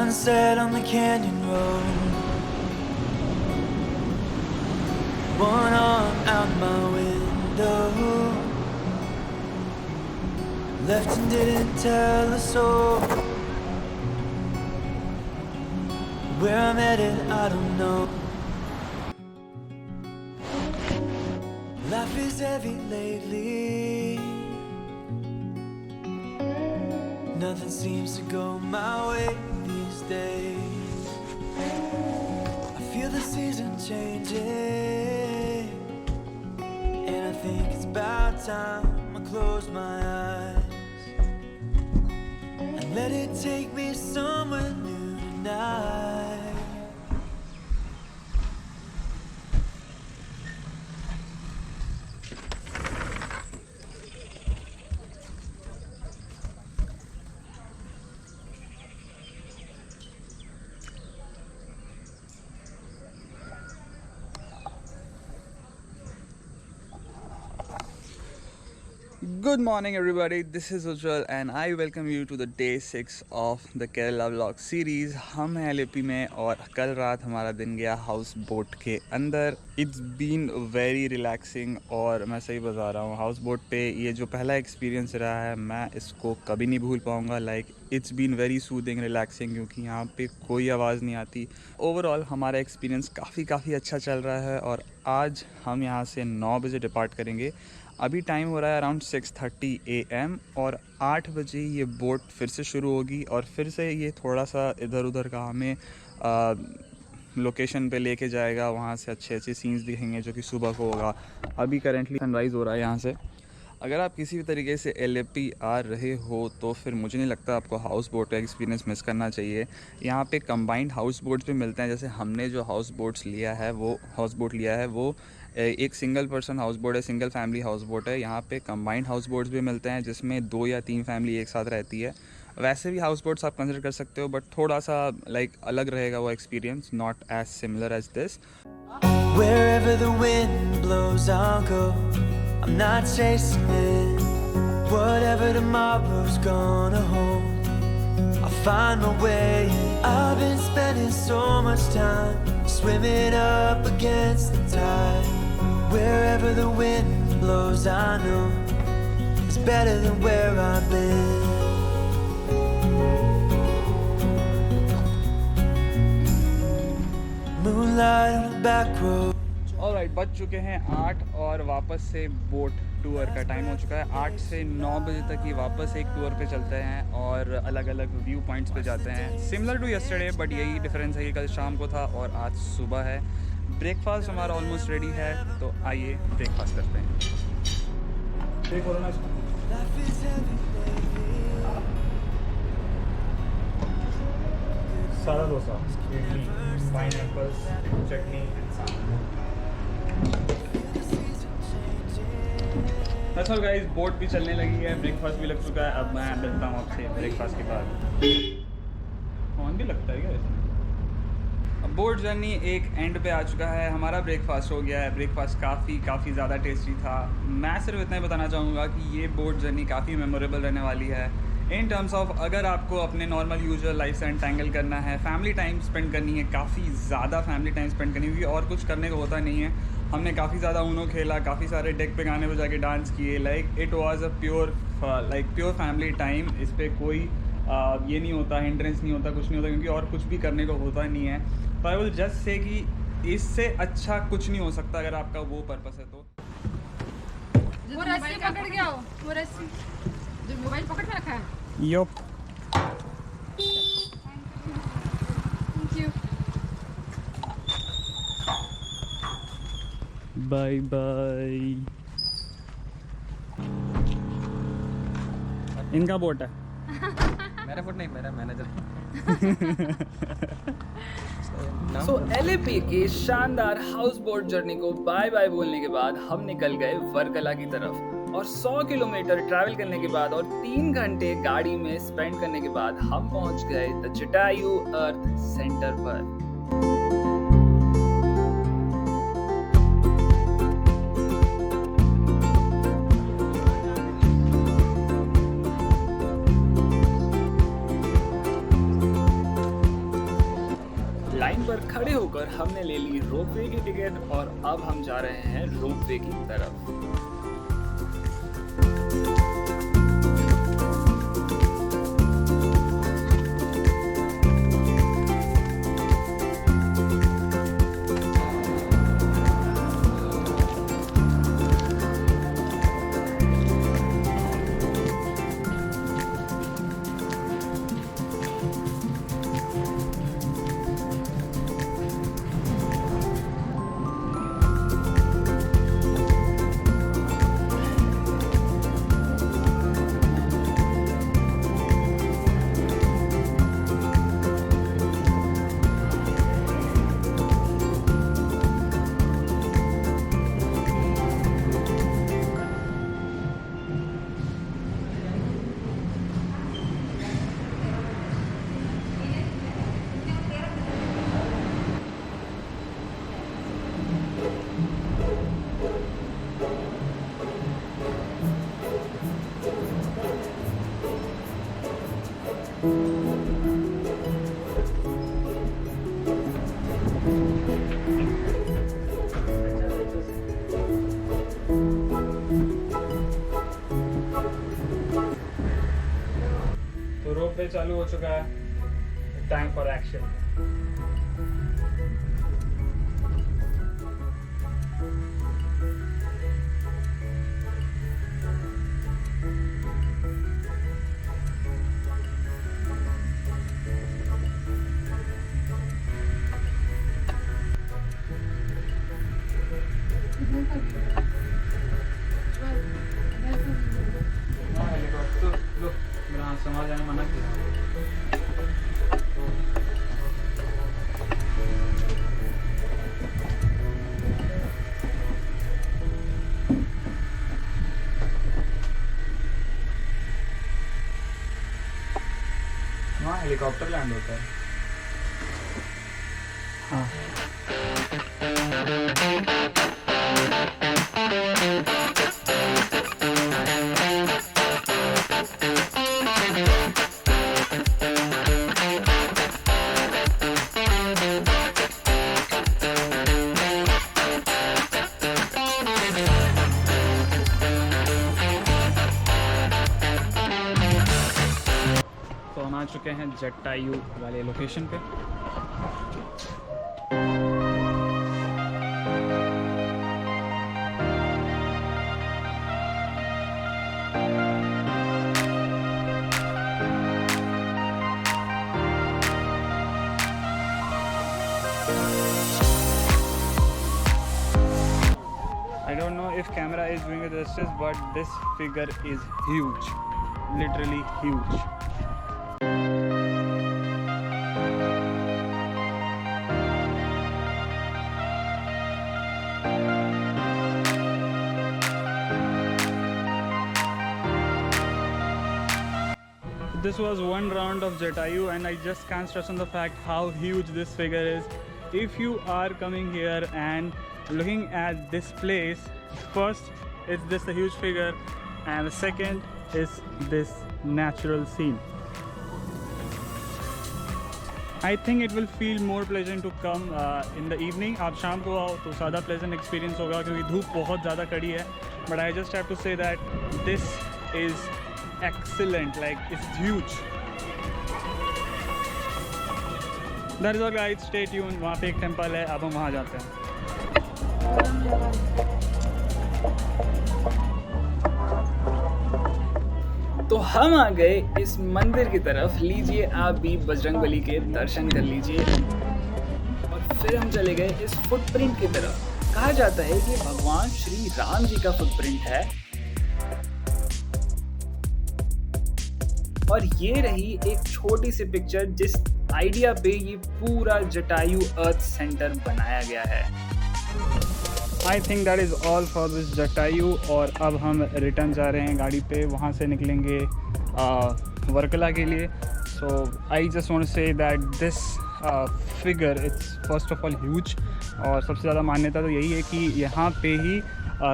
Sunset on the canyon road, one arm out my window, left and didn't tell a soul. Where I'm headed, I don't know. Life is heavy lately, nothing seems to go my way these days. I feel the season changing, and I think it's about time I close my eyes and let it take me somewhere new tonight. Good morning everybody, this is Ujjwal and I welcome you to the day 6 of the Kerala vlog series. हम हैं LAP में और कल रात हमारा दिन गया house boat के अंदर. It's been very relaxing और मैं सही बता रहा हूँ, हाउस बोट पे ये जो पहला एक्सपीरियंस रहा है मैं इसको कभी नहीं भूल पाऊँगा. It's been very soothing relaxing क्योंकि यहाँ पे कोई आवाज़ नहीं आती. ओवरऑल हमारा एक्सपीरियंस काफ़ी अच्छा चल रहा है और आज हम यहाँ से 9 बजे डिपार्ट करेंगे. अभी टाइम हो रहा है अराउंड 6:30 AM और 8 बजे ये बोट फिर से शुरू होगी और फिर से ये थोड़ा सा इधर उधर का हमें लोकेशन पे लेके जाएगा. वहाँ से अच्छे सीन्स दिखेंगे जो कि सुबह को होगा. अभी करेंटली सनराइज़ हो रहा है यहाँ से. अगर आप किसी भी तरीके से एलएपी आ रहे हो तो फिर मुझे नहीं लगता आपको हाउस बोट का एक्सपीरियंस मिस करना चाहिए. यहाँ पे कंबाइंड हाउस बोट्स भी मिलते हैं. जैसे हमने जो हाउस बोट लिया है वो एक सिंगल पर्सन हाउस बोट है, सिंगल फैमिली हाउस बोट है. यहाँ पे कंबाइंड हाउस बोट्स भी मिलते हैं जिसमें 2 या 3 फैमिली एक साथ रहती है. वैसे भी हाउस बोट्स आप कंसिडर कर सकते हो बट थोड़ा सा अलग रहेगा वो experience, not as similar as this. Wherever the wind blows, I'll go. I'm not chasing it. Whatever tomorrow's gonna hold, I'll find my way. I've been spending so much time swimming up against the tide. Wherever the wind blows, I know it's better than where I've been. Moonlight on the back road. Alright, बज चुके हैं 8 और वापस से boat tour का time हो चुका है. 8 से 9 बजे तक ही वापस एक टूर पे चलते हैं और अलग अलग व्यू पॉइंट्स पे जाते हैं. सिमिलर टू यस्टरडे बट यही डिफरेंस है कि कल शाम को था और आज सुबह है. ब्रेकफास्ट हमारा ऑलमोस्ट रेडी है तो आइए ब्रेकफास्ट करते हैं. सादा dosa, idli, pineapples, chutney and sambar. That's all guys, boat भी चलने लगी है, ब्रेकफास्ट भी लग चुका है. अब मैं मिलता हूँ आपसे ब्रेकफास्ट के बाद. फोन भी लगता है क्या इसमें? अब बोट जर्नी एक एंड पे आ चुका है. हमारा ब्रेकफास्ट हो गया है. ब्रेकफास्ट काफ़ी ज़्यादा टेस्टी था. मैं सिर्फ इतना ही बताना चाहूँगा कि ये बोट जर्नी काफ़ी मेमोरेबल रहने वाली है इन टर्म्स ऑफ अगर आपको अपने नॉर्मल यूजुअल लाइफ से एंटैंगल करना है, फैमिली टाइम स्पेंड करनी है, काफ़ी ज़्यादा फैमिली टाइम स्पेंड करनी है और कुछ करने को होता नहीं है. हमने काफ़ी ज़्यादा ऊनो खेला, काफ़ी सारे डेक पे गाने बजा के डांस किए. It was a pure family time. इस पर कोई ये नहीं होता, हिंड्रेंस नहीं होता, कुछ नहीं होता क्योंकि और कुछ भी करने को होता नहीं है. तो आई विल जस्ट से कि इससे अच्छा कुछ नहीं हो सकता अगर आपका वो पर्पस है तो. वो रस्सी पकड़ के आओ, वो रस्सी जो मोबाइल पकड़ के रखा है. Yup. Thank you. Bye bye. इनका बोट है. मेरा बोट नहीं, मेरा मैनेजर. सो एलएपी की शानदार हाउस बोट जर्नी को बाय बाय बोलने के बाद हम निकल गए वर्कला की तरफ और 100 किलोमीटर ट्रैवल करने के बाद और 3 घंटे गाड़ी में स्पेंड करने के बाद हम पहुंच गए द जटायु अर्थ सेंटर पर. लाइन पर खड़े होकर हमने ले ली रोपवे की टिकट और अब हम जा रहे हैं रोपवे की तरफ। तो रोपवे चालू हो चुका है, टाइम फॉर एक्शन। हेलीकॉप्टर लो, मेरा हाथ समाज जाने मना किया। वहाँ हेलीकॉप्टर लैंड होता है। हाँ तो हम आ चुके हैं जटायू वाले लोकेशन पे। I don't know if camera is doing it justice, but this figure is huge, literally huge. This was one round of Jatayu, and I just can't stress on the fact how huge this figure is. If you are coming here and looking at this place, first is this a huge figure, and the second is this natural scene. I think it will feel more pleasant to come in the evening. आप शाम को आओ तो ज़्यादा pleasant experience होगा क्योंकि धूप बहुत ज़्यादा कड़ी है. But I just have to say that this is excellent, like it's huge. That is all guys, stay tuned. वहाँ पे एक टेम्पल है, अब हम वहाँ जाते हैं. तो हम आ गए इस मंदिर की तरफ. लीजिए आप भी बजरंगबली के दर्शन कर लीजिए. और फिर हम चले गए इस फुटप्रिंट की तरफ. कहा जाता है कि भगवान श्री राम जी का फुटप्रिंट है. और ये रही एक छोटी सी पिक्चर जिस आइडिया पे ये पूरा जटायू अर्थ सेंटर बनाया गया है. I think that is all for this Jatayu. और अब हम रिटर्न जा रहे हैं गाड़ी पे. वहाँ से निकलेंगे वर्कला के लिए. So I just want to say that this figure, it's first of all huge. और सबसे ज़्यादा मान्यता तो यही है कि यहाँ पे ही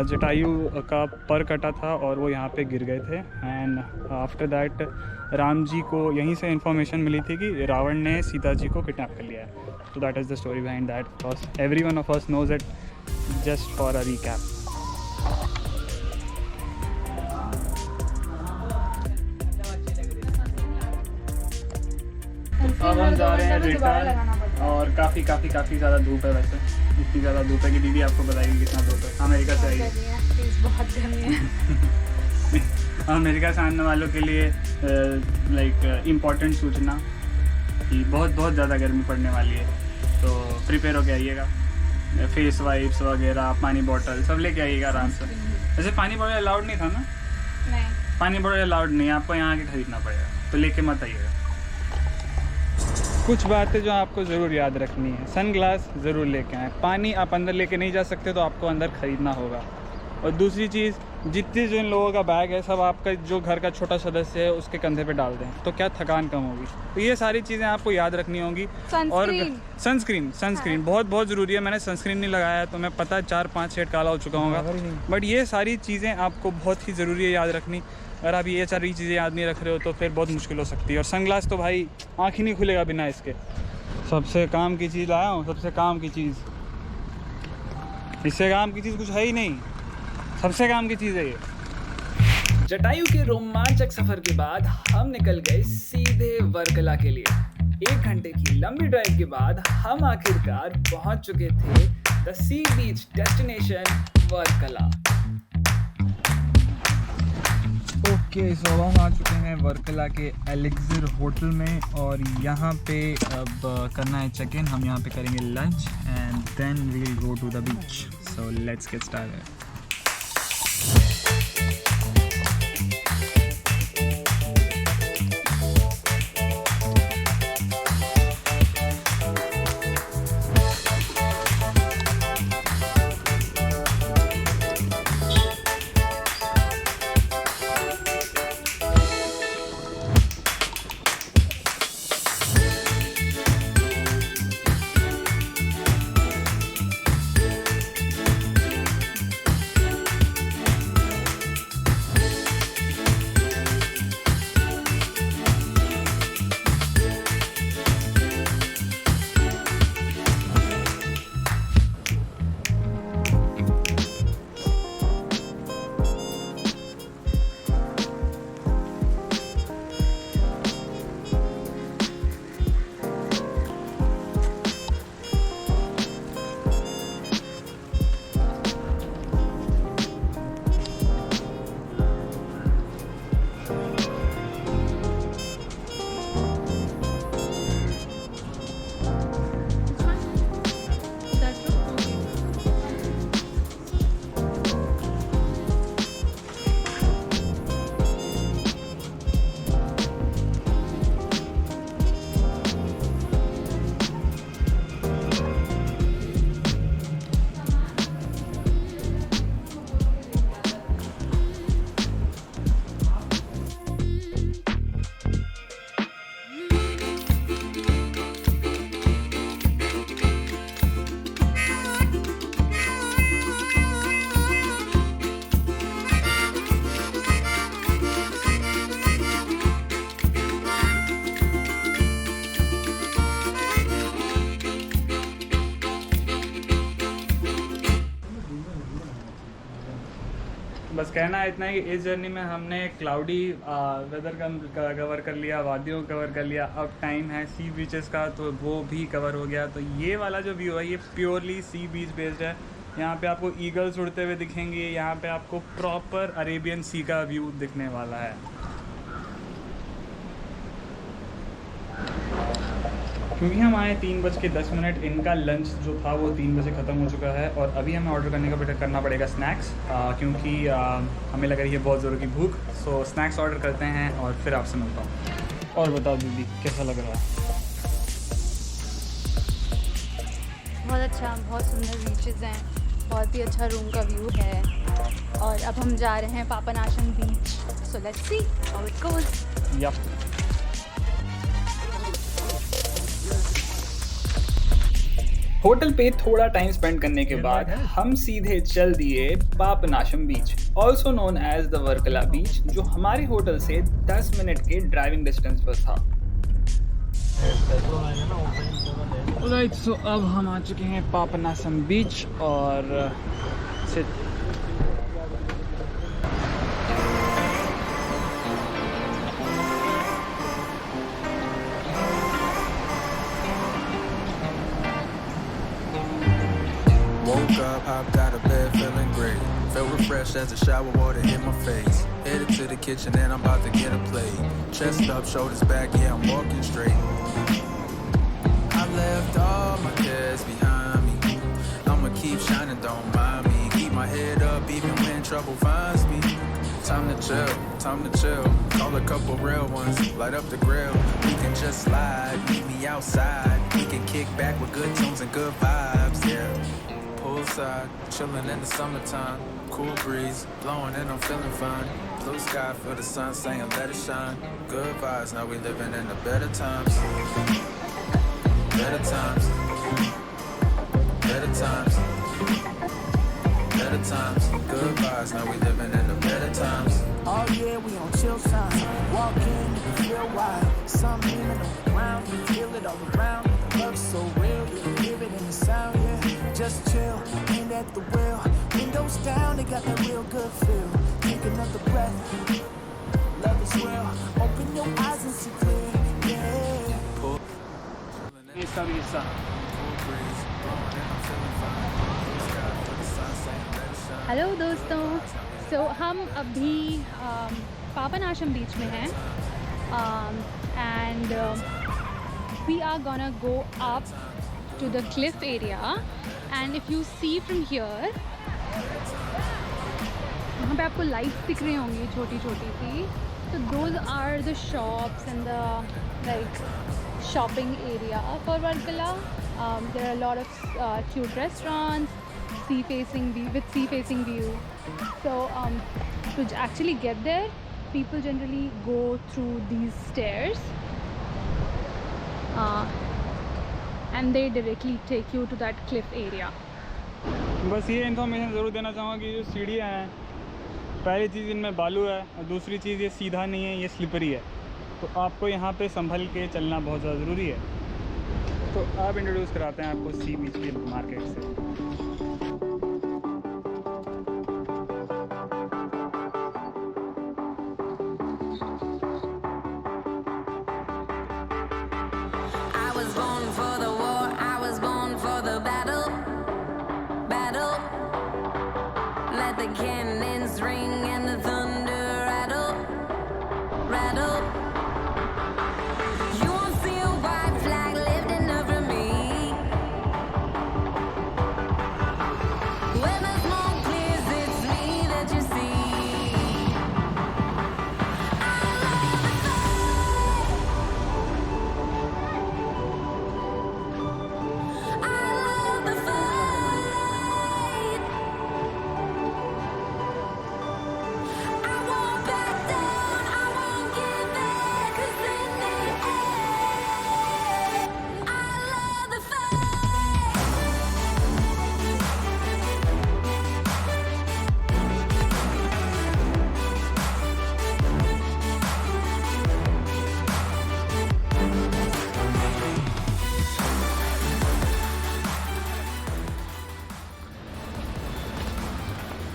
जटायु का पर कटा था और वो यहाँ पे गिर गए थे। And after that Ram ji को यहीं से इन्फॉर्मेशन मिली थी कि रावण ने सीता जी को किडनैप कर लिया है। So that is the story behind that. Because every one of us knows it. Just for a recap. अब हम जा रहे हैं रिटर्न और काफ़ी ज़्यादा धूप है। वैसे इतनी ज़्यादा धूप है कि दीदी आपको बताएगी कितना धूप है। अमेरिका से आई बहुत गर्मी है। अमेरिका से आने वालों के लिए लाइक इम्पोर्टेंट सूचना कि बहुत ज़्यादा गर्मी पड़ने वाली है, तो प्रिपेयर होके आइएगा। फेस वाइप्स वगैरह, पानी बॉटल सब लेके आइएगा आराम से। वैसे पानी बॉटल अलाउड नहीं था ना? नहीं, पानी बॉटल अलाउड नहीं है, आपको यहाँ आके खरीदना पड़ेगा, तो लेके मत आइएगा। कुछ बातें जो आपको ज़रूर याद रखनी है। सन ग्लास ज़रूर लेके आएँ। पानी आप अंदर लेके नहीं जा सकते तो आपको अंदर ख़रीदना होगा। और दूसरी चीज़, जितने जो इन लोगों का बैग है सब आपका जो घर का छोटा सदस्य है उसके कंधे पे डाल दें, तो क्या थकान कम होगी। तो ये सारी चीज़ें आपको याद रखनी होंगी। और सनस्क्रीन बहुत ज़रूरी है। मैंने सनस्क्रीन नहीं लगाया है तो मैं पता है 4-5 शेड काला हो चुका हूँगा, बट ये सारी चीज़ें आपको बहुत ही ज़रूरी है याद रखनी। अगर आप ये सारी चीज़ें याद नहीं रख रहे हो तो फिर बहुत मुश्किल हो सकती है। और सनग्लास तो भाई आँख ही नहीं खुलेगा बिना इसके। सबसे काम की चीज़ लाया हूँ, सबसे काम की चीज़। इससे काम की चीज़ कुछ है ही नहीं, सबसे काम की चीज़ है ये। जटायु के रोमांचक सफर के बाद हम निकल गए सीधे वर्कला के लिए। 1 घंटे की लंबी ड्राइव के बाद हम आखिरकार पहुंच चुके थे the sea beach destination Varkala. Okay, so हम आ चुके हैं वर्कला के एलेक्सिर होटल में और यहाँ पे अब करना है चेक इन। हम यहाँ पे करेंगे lunch and then we will go to the beach. So let's get started. बस कहना है इतना है कि इस जर्नी में हमने क्लाउडी वेदर का कवर कर लिया, वादियों को कवर कर लिया। अब टाइम है सी बीचेस का, तो वो भी कवर हो गया। तो ये वाला जो व्यू है ये प्योरली सी बीच बेस्ड है। यहाँ पे आपको ईगल्स उड़ते हुए दिखेंगे, यहाँ पे आपको प्रॉपर अरेबियन सी का व्यू दिखने वाला है। क्योंकि हम आए 3:10, इनका लंच जो था वो 3 बजे ख़त्म हो चुका है और अभी हमें ऑर्डर करना पड़ेगा स्नैक्स, क्योंकि हमें लग रही है बहुत ज़ोर की भूख। सो स्नैक्स ऑर्डर करते हैं और फिर आपसे मिलता हूँ। और बताओ दीदी कैसा लग रहा है? बहुत अच्छा, बहुत सुंदर बीचेस हैं, बहुत ही अच्छा रूम का व्यू है। और अब हम जा रहे हैं Papanasam beach. So let's see how it goes. Yup. Hotel पे थोड़ा टाइम स्पेंड करने के बाद हम सीधे चल दिए Papanasam beach, also known as the Varkala beach, जो हमारे होटल से 10 मिनट के ड्राइविंग डिस्टेंस पर था। राइट, सो अब हम आ चुके हैं पापनासम बीच और Woke up, hopped out of bed, feeling great. Felt refreshed as the shower water hit my face. Headed to the kitchen and I'm about to get a plate. Chest up, shoulders back, yeah, I'm walking straight. I left all my cares behind me. I'ma keep shining, don't mind me. Keep my head up even when trouble finds me. Time to chill, time to chill. Call a couple real ones, light up the grill. We can just slide, meet me outside. We can kick back with good tunes and good vibes, yeah. Poolside, chilling in the summertime. Cool breeze, blowing and I'm feeling fine. Blue sky, feel the sun saying let it shine. Good vibes, now we living in the better times. Better times. Better times. Better times. Good vibes, now we living in the better times. Oh yeah, we on chill sign. Walk in, you can feel wild. Something in the ground, you feel it all around. Love so real, you can hear it in the sound, yeah. Just chill, ain't at the wheel. Windows down, they got that real good feel. Take another breath, love is real. Open your eyes and see clear, yeah. इसका भी हिस्सा। Hello दोस्तों, सो हम अभी Papanasam beach में हैं and we are gonna go up to the cliff area and if you see from here, वहाँ पे आपको लाइट्स दिख रही होंगी छोटी छोटी सी, तो those are the shops and the like shopping area for Varkala. There are a lot of cute restaurants, with sea-facing view. So to actually get there, people generally go through these stairs, and they directly take you to that cliff area. बस ये information ज़रूर देना चाहूँगा कि जो सीढ़ियाँ हैं, पहली चीज़ इनमें बालू है और दूसरी चीज़ ये सीधा नहीं है, ये स्लिपरी है, तो आपको यहाँ पे संभल के चलना बहुत ज़्यादा ज़रूरी है। तो आप इंट्रोड्यूस कराते हैं आपको सी बीच के मार्केट से। I was born for the war, I was born for the battle. Let the cannons ring and the thunder rattle. You won't see a white flag lifting up from me. When the smoke clears, it's me that you see. I love the fight. I love the fight. I won't back down, I won't give in, 'cause in the end, I love the fight.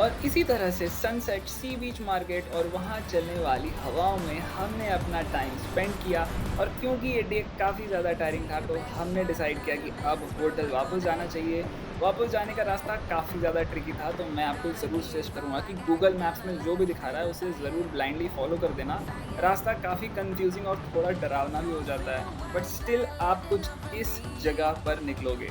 और इसी तरह से sunset, सी बीच market और वहाँ चलने वाली हवाओं में हमने अपना टाइम स्पेंड किया। और क्योंकि ये डे काफ़ी ज़्यादा टायरिंग था, तो हमने डिसाइड किया कि अब होटल वापस जाना चाहिए। वापस जाने का रास्ता काफ़ी ज़्यादा ट्रिकी था, तो मैं आपको ज़रूर सजेस्ट करूँगा कि गूगल मैप्स में जो भी दिखा रहा है उसे ज़रूर ब्लाइंडली फॉलो कर देना। रास्ता काफ़ी कंफ्यूजिंग और थोड़ा डरावना भी हो जाता है, बट स्टिल आप कुछ इस जगह पर निकलोगे।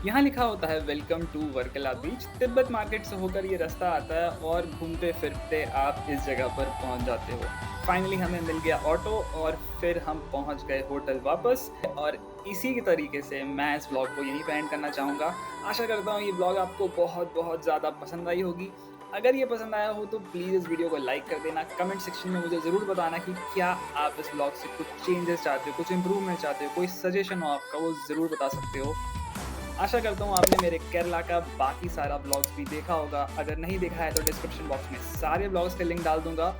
यहाँ लिखा होता है welcome to Varkala beach. Tibet market से होकर ये रास्ता आता है और घूमते फिरते आप इस जगह पर पहुँच जाते हो। फाइनली हमें मिल गया ऑटो और फिर हम पहुँच गए होटल वापस। और इसी के तरीके से मैं इस ब्लॉग को यहीं पे एंड करना चाहूँगा। आशा करता हूँ ये ब्लॉग आपको बहुत ज़्यादा पसंद आई होगी। अगर ये पसंद आया हो तो प्लीज़ इस वीडियो को लाइक कर देना। कमेंट सेक्शन में मुझे ज़रूर बताना कि क्या आप इस ब्लॉग से कुछ चेंजेस चाहते हो, कुछ इम्प्रूवमेंट चाहते हो, कोई सजेशन हो आपका, वो ज़रूर बता सकते हो। आशा करता हूँ आपने मेरे केरला का बाकी सारा ब्लॉग्स भी देखा होगा। अगर नहीं देखा है तो डिस्क्रिप्शन बॉक्स में सारे ब्लॉग्स के लिंक डाल दूंगा।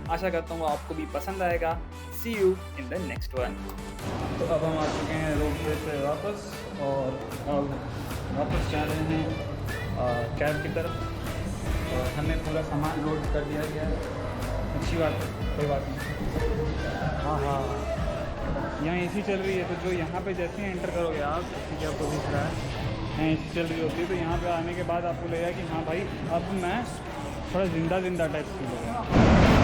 आशा करता हूँ आपको भी पसंद आएगा। See you in the next one. तो अब हम आ चुके हैं रोड वे से वापस और अब वापस जा रहे हैं कैब की तरफ। और हमने पूरा सामान लोड कर दिया गया है। अच्छी बात है, कोई बात नहीं। हाँ, यहाँ एसी चल रही है, तो जो यहाँ पे जैसे ही एंटर करोगे आप, जैसे कि आपको दिख रहा है यहाँ एसी चल रही होती है, तो यहाँ पे आने के बाद आपको लगेगा कि हाँ भाई अब मैं थोड़ा ज़िंदा टाइप फील हो गया।